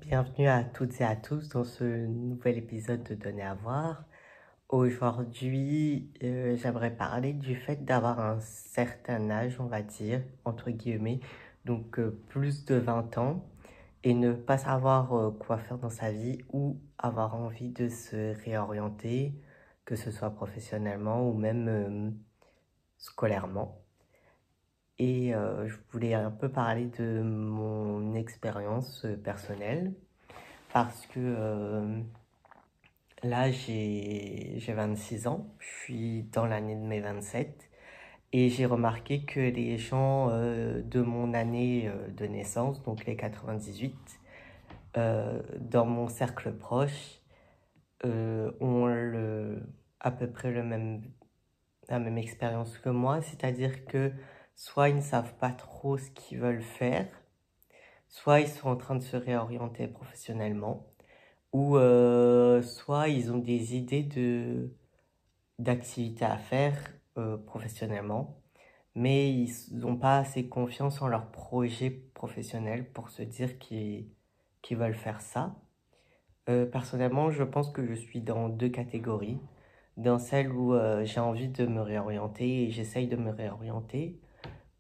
Bienvenue à toutes et à tous dans ce nouvel épisode de Donner à voir. Aujourd'hui, j'aimerais parler du fait d'avoir un certain âge, on va dire, entre guillemets, donc plus de 20 ans, et ne pas savoir quoi faire dans sa vie ou avoir envie de se réorienter, que ce soit professionnellement ou même scolairement. Et je voulais un peu parler de mon expérience personnelle parce que là, j'ai 26 ans, je suis dans l'année de mes 27 et j'ai remarqué que les gens de mon année de naissance, donc les 98, dans mon cercle proche, ont à peu près la même expérience que moi, c'est-à-dire que soit ils ne savent pas trop ce qu'ils veulent faire, soit ils sont en train de se réorienter professionnellement, ou soit ils ont des idées d'activités à faire professionnellement, mais ils n'ont pas assez confiance en leur projet professionnel pour se dire qu'ils veulent faire ça. Personnellement, je pense que je suis dans deux catégories. Dans celle où j'ai envie de me réorienter et j'essaye de me réorienter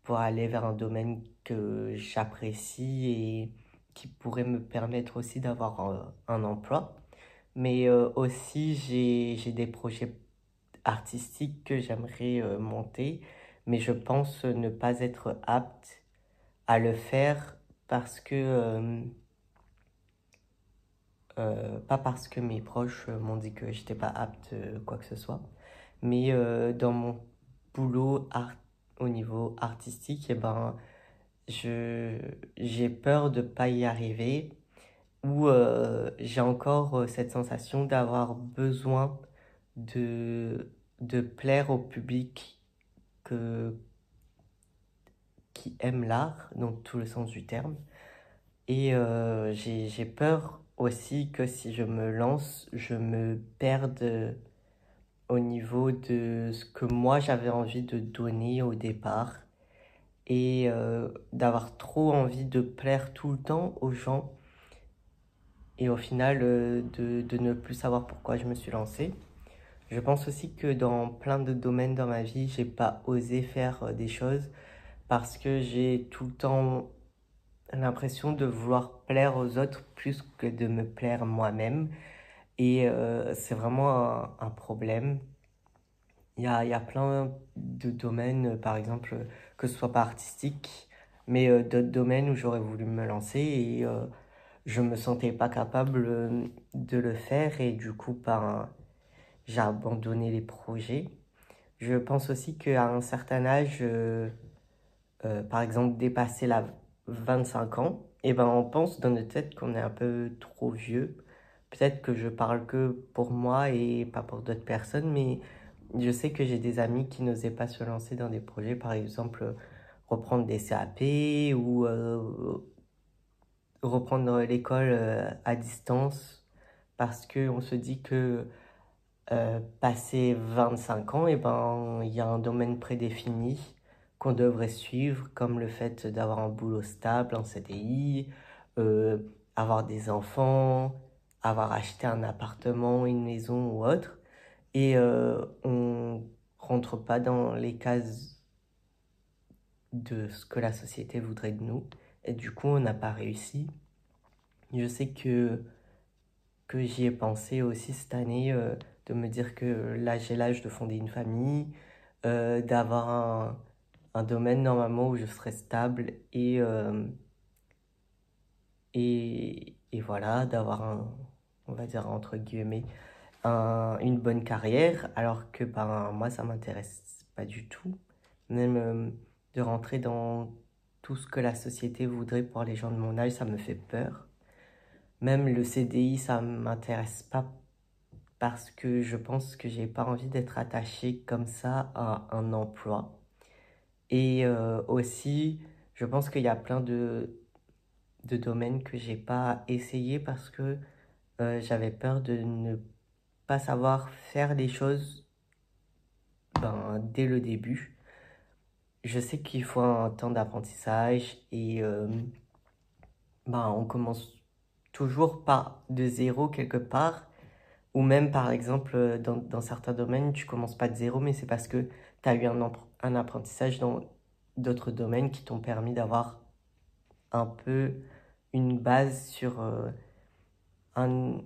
pour aller vers un domaine que j'apprécie et qui pourrait me permettre aussi d'avoir un emploi. Mais aussi, j'ai des projets artistiques que j'aimerais monter, mais je pense ne pas être apte à le faire parce que, pas parce que mes proches m'ont dit que j'étais pas apte quoi que ce soit, mais dans mon boulot au niveau artistique, eh ben, j'ai peur de pas y arriver ou j'ai encore cette sensation d'avoir besoin de, de plaire au public que, qui aime l'art, dans tout le sens du terme. Et j'ai peur aussi que si je me lance, je me perde au niveau de ce que moi j'avais envie de donner au départ et d'avoir trop envie de plaire tout le temps aux gens et au final de ne plus savoir pourquoi je me suis lancé. Je pense aussi que dans plein de domaines dans ma vie, j'ai pas osé faire des choses parce que j'ai tout le temps l'impression de vouloir plaire aux autres plus que de me plaire moi-même. Et c'est vraiment un problème. Il y a plein de domaines, par exemple, que ce soit pas artistique, mais d'autres domaines où j'aurais voulu me lancer et je me sentais pas capable de le faire et du coup, ben, j'ai abandonné les projets. Je pense aussi qu'à un certain âge, par exemple dépasser la 25 ans, et ben on pense dans notre tête qu'on est un peu trop vieux. Peut-être que je parle que pour moi et pas pour d'autres personnes, mais je sais que j'ai des amis qui n'osaient pas se lancer dans des projets, par exemple reprendre des CAP ou reprendre l'école à distance, parce qu'on se dit que passé 25 ans, et ben, il y a un domaine prédéfini qu'on devrait suivre, comme le fait d'avoir un boulot stable, un CDI, euh, avoir des enfants, avoir acheté un appartement, une maison ou autre. Et on rentre pas dans les cases de ce que la société voudrait de nous. Et du coup, on n'a pas réussi. Je sais que j'y ai pensé aussi cette année, de me dire que là j'ai l'âge de fonder une famille, d'avoir un domaine normalement où je serais stable et voilà, d'avoir on va dire entre guillemets, une bonne carrière, alors que ben moi ça m'intéresse pas du tout, même de rentrer dans tout ce que la société voudrait pour les gens de mon âge, ça me fait peur. Même le CDI, ça m'intéresse pas parce que je pense que j'ai pas envie d'être attachée comme ça à un emploi. Et aussi, je pense qu'il y a plein de domaines que j'ai pas essayé parce que j'avais peur de ne pas savoir faire les choses ben, dès le début. Je sais qu'il faut un temps d'apprentissage et ben, on commence toujours pas de zéro quelque part, ou même par exemple dans certains domaines, tu commences pas de zéro, mais c'est parce que tu as eu un apprentissage dans d'autres domaines qui t'ont permis d'avoir un peu une base sur un,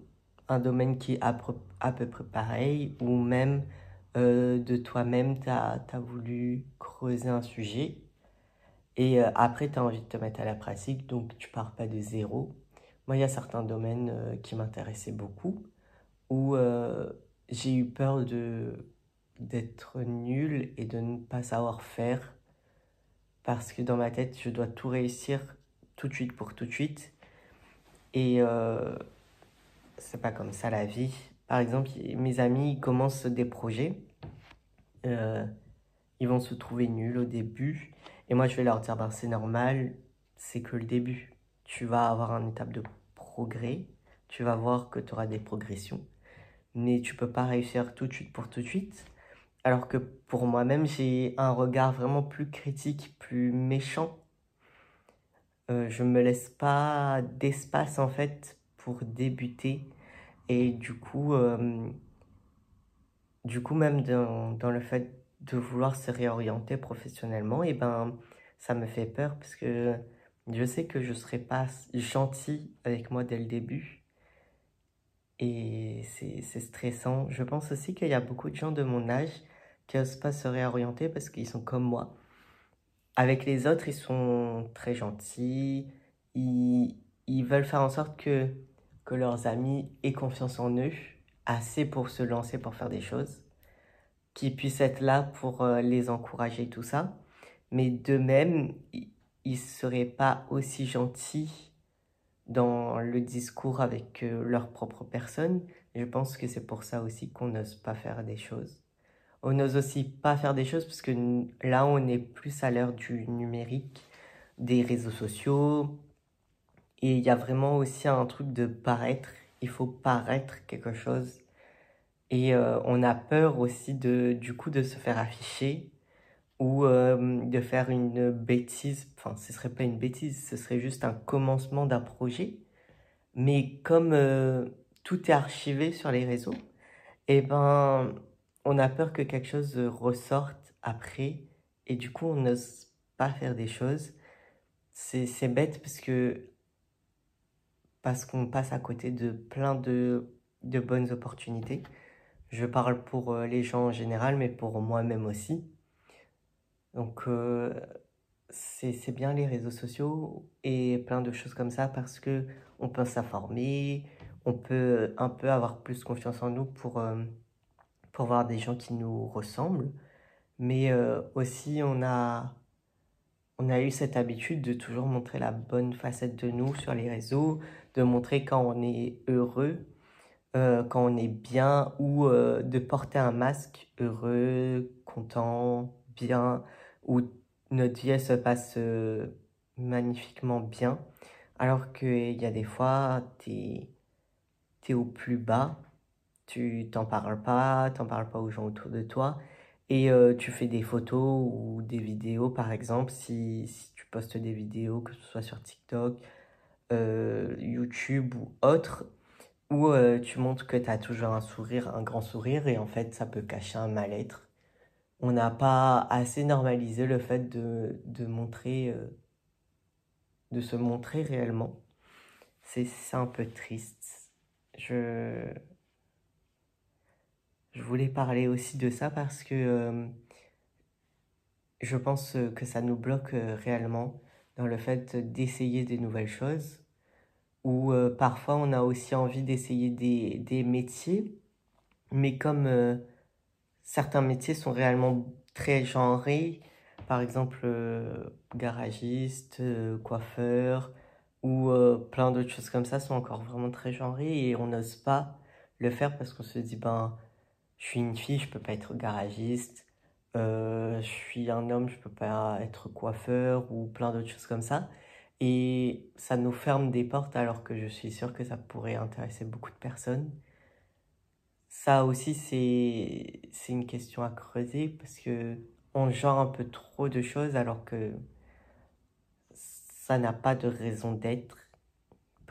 un domaine qui est à peu près pareil, ou même de toi-même, tu as voulu creuser un sujet, et après, tu as envie de te mettre à la pratique, donc tu pars pas de zéro. Moi, il y a certains domaines qui m'intéressaient beaucoup, où j'ai eu peur d'être nul et de ne pas savoir faire, parce que dans ma tête, je dois tout réussir tout de suite pour tout de suite. Et c'est pas comme ça la vie. Par exemple, mes amis ils commencent des projets, euh, ils vont se trouver nuls au début, et moi je vais leur dire, ben, c'est normal, c'est que le début. Tu vas avoir une étape de progrès, tu vas voir que tu auras des progressions, mais tu peux pas réussir tout de suite pour tout de suite. Alors que pour moi-même, j'ai un regard vraiment plus critique, plus méchant. Je me laisse pas d'espace en fait pour débuter. Et du coup même dans le fait de vouloir se réorienter professionnellement, et ben, ça me fait peur parce que je sais que je serai pas gentil avec moi dès le début. Et c'est stressant. Je pense aussi qu'il y a beaucoup de gens de mon âge qui n'osent pas se réorienter parce qu'ils sont comme moi. Avec les autres, ils sont très gentils. Ils, ils veulent faire en sorte que leurs amis aient confiance en eux, assez pour se lancer, pour faire des choses, qu'ils puissent être là pour les encourager, tout ça. Mais d'eux-mêmes, ils ne seraient pas aussi gentils dans le discours avec leur propre personne. Je pense que c'est pour ça aussi qu'on n'ose pas faire des choses. On n'ose aussi pas faire des choses parce que là, on est plus à l'ère du numérique, des réseaux sociaux. Et il y a vraiment aussi un truc de paraître. Il faut paraître quelque chose. Et on a peur aussi du coup de se faire afficher ou de faire une bêtise. Enfin, ce serait pas une bêtise, ce serait juste un commencement d'un projet. Mais comme tout est archivé sur les réseaux, eh ben, on a peur que quelque chose ressorte après, et du coup, on n'ose pas faire des choses. C'est bête parce qu'on passe à côté de plein de bonnes opportunités. Je parle pour les gens en général, mais pour moi-même aussi. Donc, c'est bien les réseaux sociaux et plein de choses comme ça parce que on peut s'informer, on peut un peu avoir plus confiance en nous pour voir des gens qui nous ressemblent. Mais aussi, on a eu cette habitude de toujours montrer la bonne facette de nous sur les réseaux, de montrer quand on est heureux, quand on est bien, ou de porter un masque heureux, content, bien, où notre vie elle se passe magnifiquement bien, alors qu'il y a des fois, t'es au plus bas, tu t'en parles pas aux gens autour de toi, et tu fais des photos ou des vidéos, par exemple, si tu postes des vidéos, que ce soit sur TikTok, YouTube ou autre, où tu montres que tu as toujours un sourire, un grand sourire, et en fait, ça peut cacher un mal-être. On n'a pas assez normalisé le fait de montrer, de se montrer réellement. C'est un peu triste. Je, je voulais parler aussi de ça parce que je pense que ça nous bloque réellement dans le fait d'essayer des nouvelles choses, ou parfois on a aussi envie d'essayer des métiers, mais comme certains métiers sont réellement très genrés, par exemple garagiste, coiffeur, ou plein d'autres choses comme ça sont encore vraiment très genrés, et on n'ose pas le faire parce qu'on se dit, ben, je suis une fille, je peux pas être garagiste, je suis un homme, je peux pas être coiffeur, ou plein d'autres choses comme ça. Et ça nous ferme des portes alors que je suis sûre que ça pourrait intéresser beaucoup de personnes. Ça aussi, c'est une question à creuser parce que on genre un peu trop de choses alors que ça n'a pas de raison d'être.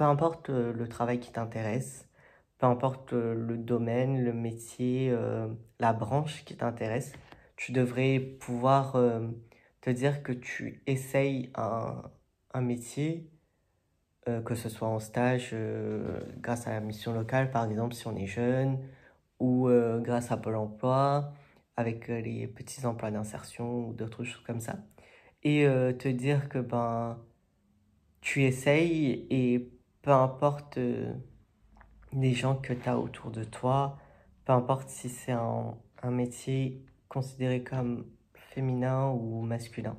peu importe le travail qui t'intéresse, peu importe le domaine, le métier, la branche qui t'intéresse, tu devrais pouvoir te dire que tu essayes un métier, que ce soit en stage, grâce à la mission locale, par exemple, si on est jeune, ou grâce à Pôle emploi, avec les petits emplois d'insertion ou d'autres choses comme ça. Et te dire que tu essayes et peu importe les gens que tu as autour de toi, peu importe si c'est un métier considéré comme féminin ou masculin,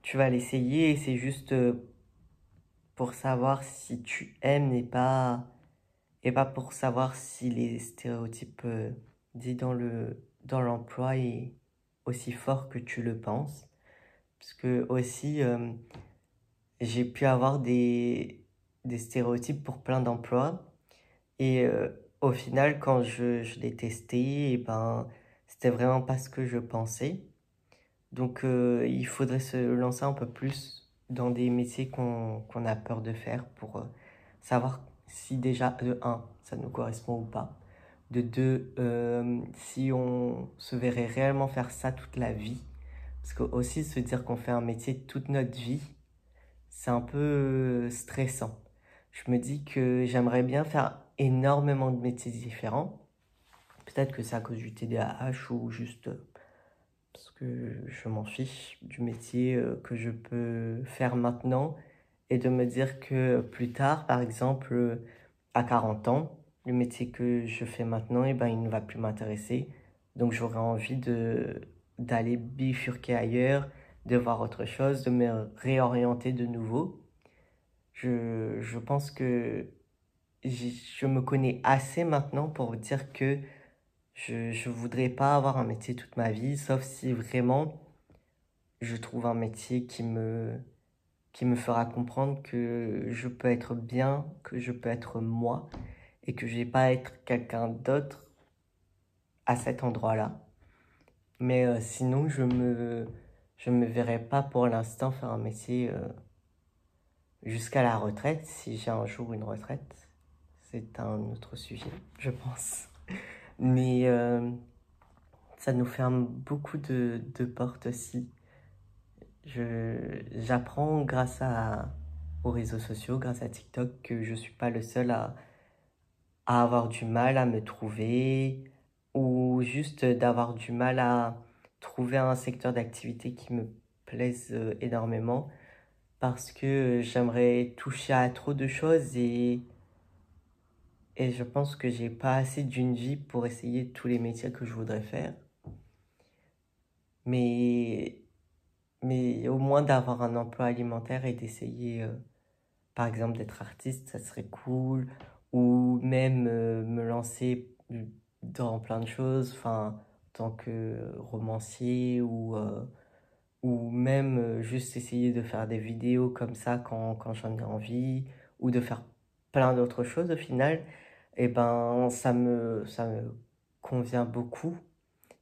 tu vas l'essayer et c'est juste pour savoir si tu aimes et pas pour savoir si les stéréotypes dits dans l'emploi est aussi fort que tu le penses. Parce que aussi, j'ai pu avoir des stéréotypes pour plein d'emplois. Et au final, quand je l'ai testé, et c'était vraiment pas ce que je pensais. Donc, il faudrait se lancer un peu plus dans des métiers qu'on a peur de faire pour savoir si déjà, de un, ça nous correspond ou pas. De deux, si on se verrait réellement faire ça toute la vie. Parce que aussi, se dire qu'on fait un métier toute notre vie, c'est un peu stressant. Je me dis que j'aimerais bien faire énormément de métiers différents. Peut-être que c'est à cause du TDAH ou juste parce que je m'en fiche du métier que je peux faire maintenant et de me dire que plus tard, par exemple, à 40 ans, le métier que je fais maintenant, il ne va plus m'intéresser. Donc j'aurais envie d'aller bifurquer ailleurs, de voir autre chose, de me réorienter de nouveau. Je pense que je me connais assez maintenant pour dire que je voudrais pas avoir un métier toute ma vie, sauf si vraiment je trouve un métier qui me fera comprendre que je peux être bien, que je peux être moi, et que je vais pas être quelqu'un d'autre à cet endroit-là. Mais sinon, je me verrais pas pour l'instant faire un métier jusqu'à la retraite, si j'ai un jour une retraite. C'est un autre sujet, je pense. Mais ça nous ferme beaucoup de portes aussi. J'apprends aux réseaux sociaux, grâce à TikTok, que je suis pas le seul à avoir du mal à me trouver ou juste d'avoir du mal à trouver un secteur d'activité qui me plaise énormément parce que j'aimerais toucher à trop de choses et je pense que j'ai pas assez d'une vie pour essayer tous les métiers que je voudrais faire. Mais, mais au moins d'avoir un emploi alimentaire et d'essayer, par exemple, d'être artiste, ça serait cool. Ou même me lancer dans plein de choses, enfin, en tant que romancier ou même juste essayer de faire des vidéos comme ça quand j'en ai envie, ou de faire plein d'autres choses au final, et ça me convient beaucoup.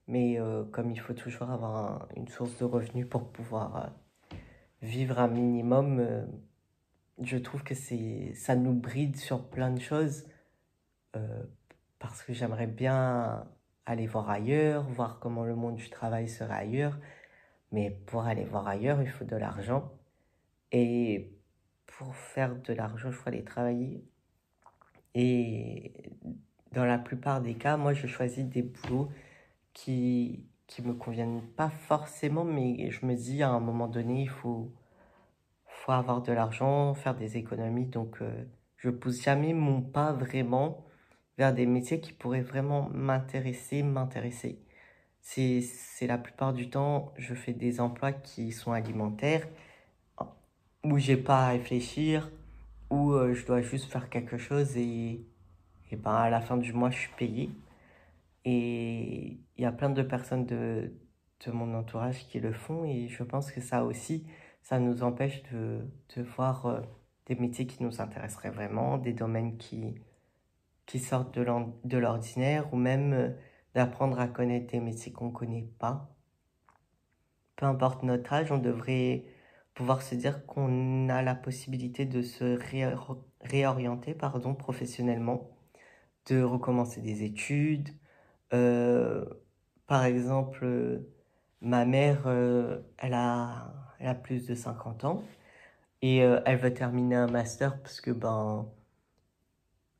Mais comme il faut toujours avoir une source de revenus pour pouvoir vivre un minimum, je trouve que ça nous bride sur plein de choses euh, parce que j'aimerais bien aller voir ailleurs, voir comment le monde du travail serait ailleurs. Mais pour aller voir ailleurs, il faut de l'argent. Et pour faire de l'argent, il faut aller travailler. Et dans la plupart des cas, moi, je choisis des boulots qui me conviennent pas forcément, mais je me dis à un moment donné, faut avoir de l'argent, faire des économies. Donc, je pousse jamais mon pas vraiment vers des métiers qui pourraient vraiment m'intéresser. C'est la plupart du temps, je fais des emplois qui sont alimentaires, où j'ai pas à réfléchir, où je dois juste faire quelque chose et à la fin du mois, je suis payé. Et il y a plein de personnes de mon entourage qui le font et je pense que ça aussi, ça nous empêche de voir des métiers qui nous intéresseraient vraiment, des domaines qui sortent de l'ordinaire ou même d'apprendre à connaître des métiers qu'on ne connaît pas. Peu importe notre âge, on devrait pouvoir se dire qu'on a la possibilité de se réorienter, pardon, professionnellement, de recommencer des études. Euh, Par exemple, ma mère, elle a plus de 50 ans et elle veut terminer un master parce que ben,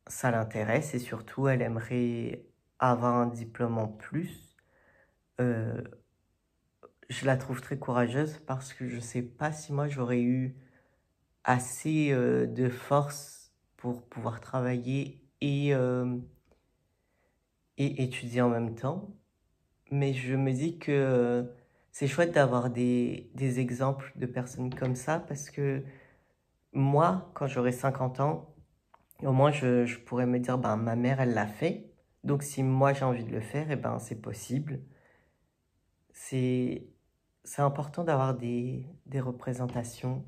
ça l'intéresse et surtout, elle aimerait avoir un diplôme en plus. Euh, je la trouve très courageuse parce que je sais pas si moi j'aurais eu assez de force pour pouvoir travailler et étudier en même temps. Mais je me dis que c'est chouette d'avoir des exemples de personnes comme ça parce que moi, quand j'aurai 50 ans, au moins je pourrais me dire, ben, ma mère, elle l'a fait. Donc si moi j'ai envie de le faire, et ben, c'est possible. C'est, c'est important d'avoir des représentations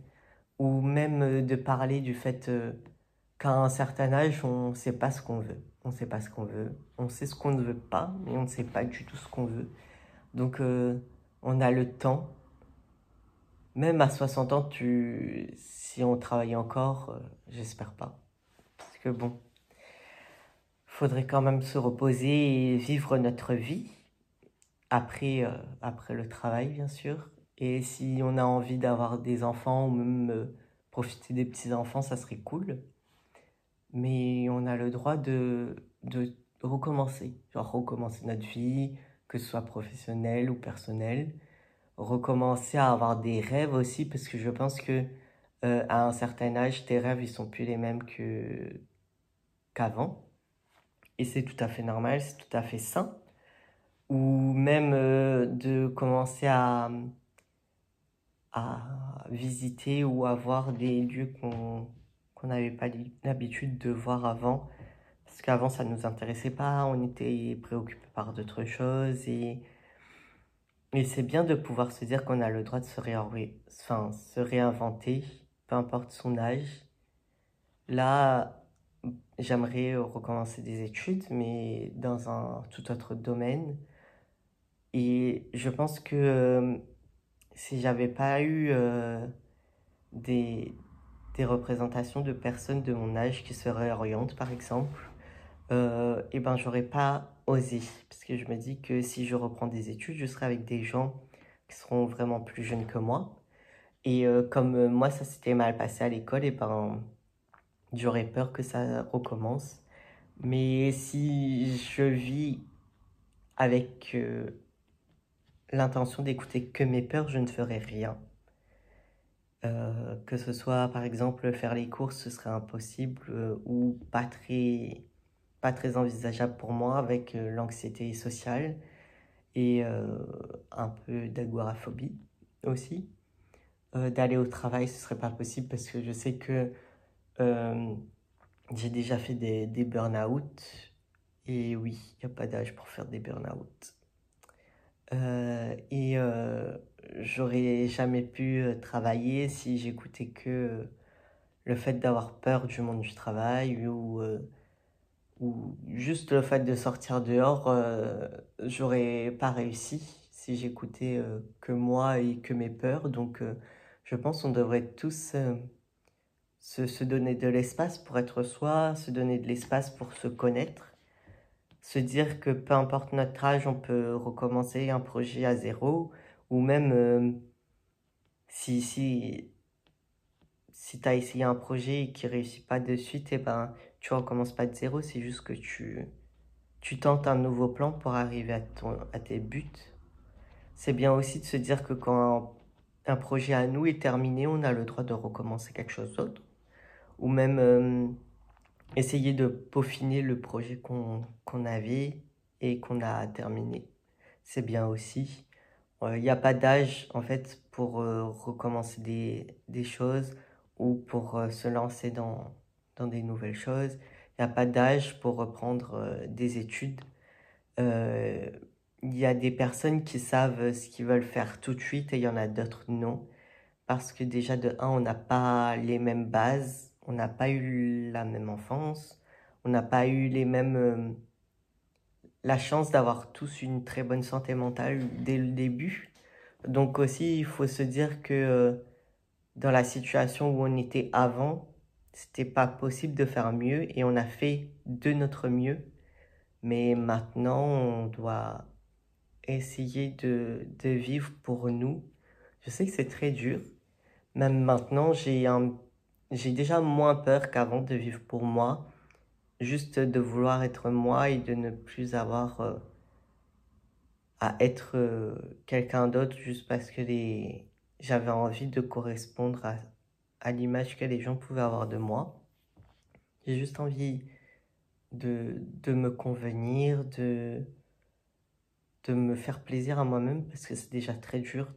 ou même de parler du fait qu'à un certain âge, on ne sait pas ce qu'on veut. On ne sait pas ce qu'on veut. On sait ce qu'on ne veut pas, mais on ne sait pas du tout ce qu'on veut. Donc, on a le temps. Même à 60 ans, si on travaille encore, j'espère pas. Parce que bon, faudrait quand même se reposer et vivre notre vie après le travail, bien sûr. Et si on a envie d'avoir des enfants ou même profiter des petits-enfants, ça serait cool. Mais on a le droit de recommencer. Genre recommencer notre vie, que ce soit professionnelle ou personnelle. Recommencer à avoir des rêves aussi, parce que je pense que à un certain âge, tes rêves, ils sont plus les mêmes qu'avant. Et c'est tout à fait normal, c'est tout à fait sain. Ou même de commencer à visiter ou à voir des lieux qu'on n'avait pas l'habitude de voir avant. Parce qu'avant, ça ne nous intéressait pas, on était préoccupés par d'autres choses. Et c'est bien de pouvoir se dire qu'on a le droit de se réinventer, peu importe son âge. Là, j'aimerais recommencer des études, mais dans un tout autre domaine. Et je pense que si j'avais pas eu des, des représentations de personnes de mon âge qui se réorientent, par exemple, et ben j'aurais pas osé. Parce que je me dis que si je reprends des études, je serai avec des gens qui seront vraiment plus jeunes que moi. Et comme moi, ça s'était mal passé à l'école, et ben j'aurais peur que ça recommence. Mais si je vis avec l'intention d'écouter que mes peurs, je ne ferai rien. Que ce soit par exemple faire les courses, ce serait impossible ou pas très envisageable pour moi avec l'anxiété sociale et un peu d'agoraphobie aussi. D'aller au travail, ce serait pas possible parce que je sais que euh, j'ai déjà fait des burn-out et oui, il n'y a pas d'âge pour faire des burn-out. Et j'aurais jamais pu travailler si j'écoutais que le fait d'avoir peur du monde du travail ou juste le fait de sortir dehors, j'aurais pas réussi si j'écoutais que moi et que mes peurs. Donc je pense qu'on devrait tous se donner de l'espace pour être soi, se donner de l'espace pour se connaître, se dire que peu importe notre âge, on peut recommencer un projet à zéro, ou même si, si, si tu as essayé un projet et qui réussit pas de suite, et ben, tu recommences pas de zéro, c'est juste que tu tentes un nouveau plan pour arriver à tes buts. C'est bien aussi de se dire que quand un projet à nous est terminé, on a le droit de recommencer quelque chose d'autre, ou même essayer de peaufiner le projet qu'on avait et qu'on a terminé. C'est bien aussi. Il n'y a pas d'âge en fait pour recommencer des choses ou pour se lancer dans des nouvelles choses. Il n'y a pas d'âge pour reprendre des études. Euh, il y a des personnes qui savent ce qu'ils veulent faire tout de suite et il y en a d'autres non. Parce que déjà de un, on n'a pas les mêmes bases, on n'a pas eu la même enfance, on n'a pas eu les mêmes la chance d'avoir tous une très bonne santé mentale dès le début. Donc aussi, il faut se dire que dans la situation où on était avant, c'était pas possible de faire mieux et on a fait de notre mieux. Mais maintenant, on doit essayer de vivre pour nous. Je sais que c'est très dur. Même maintenant, j'ai déjà moins peur qu'avant de vivre pour moi. Juste de vouloir être moi et de ne plus avoir à être quelqu'un d'autre juste parce que j'avais envie de correspondre à l'image que les gens pouvaient avoir de moi. J'ai juste envie de me convenir, de me faire plaisir à moi-même parce que c'est déjà très dur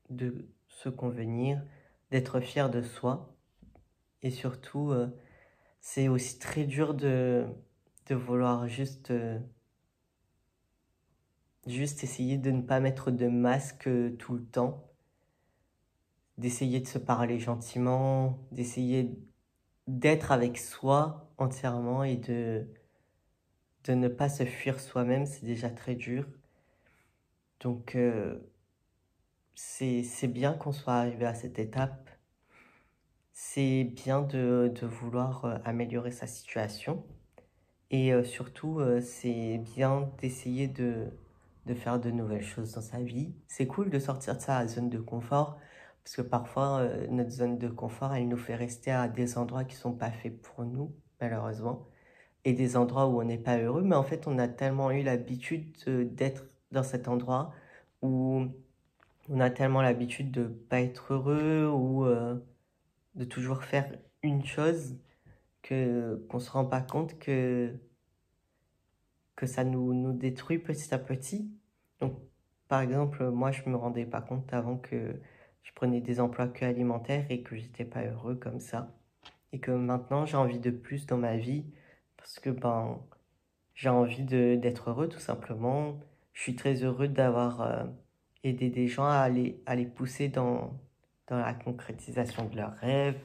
de se convenir, d'être fier de soi. Et surtout, c'est aussi très dur de vouloir juste essayer de ne pas mettre de masque tout le temps, d'essayer de se parler gentiment, d'essayer d'être avec soi entièrement et de ne pas se fuir soi-même, c'est déjà très dur. Donc, c'est bien qu'on soit arrivé à cette étape. C'est bien de vouloir améliorer sa situation. Et surtout, c'est bien d'essayer de faire de nouvelles choses dans sa vie. C'est cool de sortir de sa zone de confort, parce que parfois, notre zone de confort, elle nous fait rester à des endroits qui sont pas faits pour nous, malheureusement, et des endroits où on n'est pas heureux, mais en fait, on a tellement eu l'habitude d'être dans cet endroit où on a tellement l'habitude de pas être heureux ou de toujours faire une chose que qu'on se rend pas compte que ça nous détruit petit à petit. Donc, par exemple, moi, je me rendais pas compte avant que je prenais des emplois que alimentaires et que j'étais pas heureux comme ça. Et que maintenant, j'ai envie de plus dans ma vie parce que j'ai envie d'être heureux tout simplement. Je suis très heureux d'avoir aidé des gens à les pousser dans la concrétisation de leurs rêves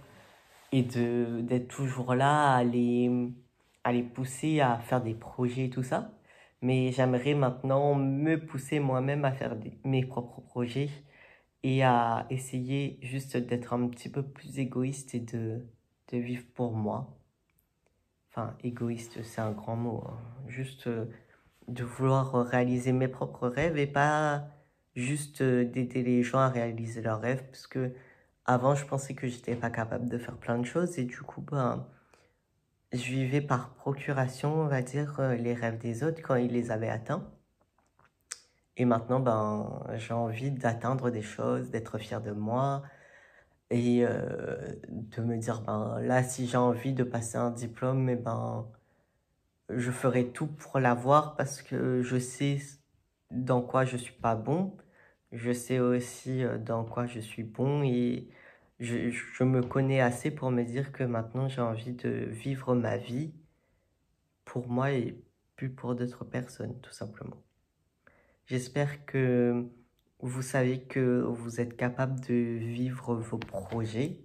et d'être toujours là à les pousser à faire des projets et tout ça. Mais j'aimerais maintenant me pousser moi-même à faire mes propres projets et à essayer juste d'être un petit peu plus égoïste et de vivre pour moi. Enfin, égoïste, c'est un grand mot, hein. Juste de vouloir réaliser mes propres rêves et pas juste d'aider les gens à réaliser leurs rêves parce que avant je pensais que j'étais pas capable de faire plein de choses et du coup je vivais par procuration, on va dire, les rêves des autres quand ils les avaient atteints. Et maintenant, j'ai envie d'atteindre des choses, d'être fier de moi et de me dire, là, si j'ai envie de passer un diplôme, je ferai tout pour l'avoir parce que je sais dans quoi je suis pas bon. Je sais aussi dans quoi je suis bon et je me connais assez pour me dire que maintenant j'ai envie de vivre ma vie pour moi et plus pour d'autres personnes, tout simplement. J'espère que vous savez que vous êtes capable de vivre vos projets,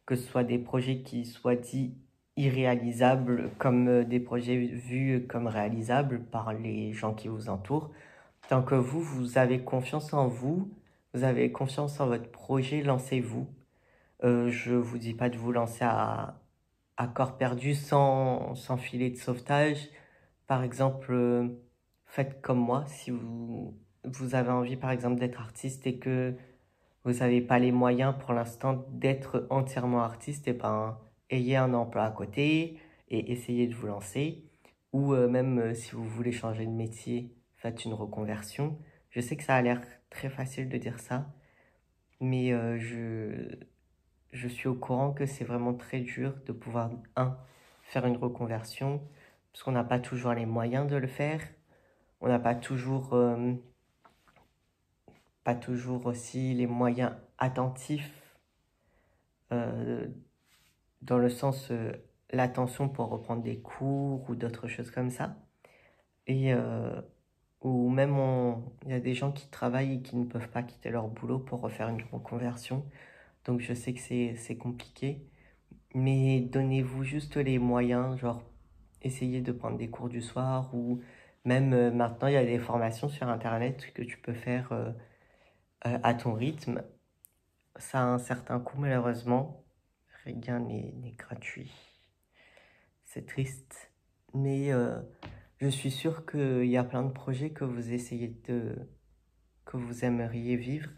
que ce soit des projets qui soient dits irréalisables comme des projets vus comme réalisables par les gens qui vous entourent. Tant que vous avez confiance en vous, vous avez confiance en votre projet, lancez-vous. Je vous dis pas de vous lancer à corps perdu sans filet de sauvetage. Par exemple, faites comme moi. Si vous avez envie, par exemple, d'être artiste et que vous n'avez pas les moyens pour l'instant d'être entièrement artiste, et ayez un emploi à côté et essayez de vous lancer. Ou même si vous voulez changer de métier, faites une reconversion. Je sais que ça a l'air très facile de dire ça, mais je suis au courant que c'est vraiment très dur de pouvoir, faire une reconversion, parce qu'on n'a pas toujours les moyens de le faire. On n'a pas toujours aussi les moyens attentifs, euh, dans le sens l'attention pour reprendre des cours ou d'autres choses comme ça. Et ou même il y a des gens qui travaillent et qui ne peuvent pas quitter leur boulot pour refaire une reconversion. Donc je sais que c'est compliqué. Mais donnez-vous juste les moyens, genre essayez de prendre des cours du soir ou même maintenant il y a des formations sur internet que tu peux faire à ton rythme. Ça a un certain coût malheureusement, rien n'est gratuit. C'est triste, mais je suis sûr qu'il y a plein de projets que que vous aimeriez vivre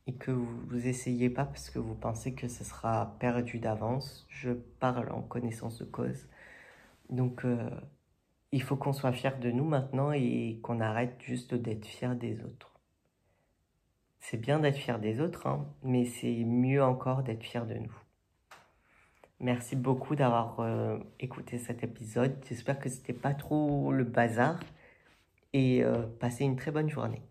et que vous essayez pas parce que vous pensez que ce sera perdu d'avance. Je parle en connaissance de cause. Donc, il faut qu'on soit fier de nous maintenant et qu'on arrête juste d'être fier des autres. C'est bien d'être fier des autres, hein, mais c'est mieux encore d'être fier de nous. Merci beaucoup d'avoir écouté cet épisode. J'espère que c'était pas trop le bazar et passez une très bonne journée.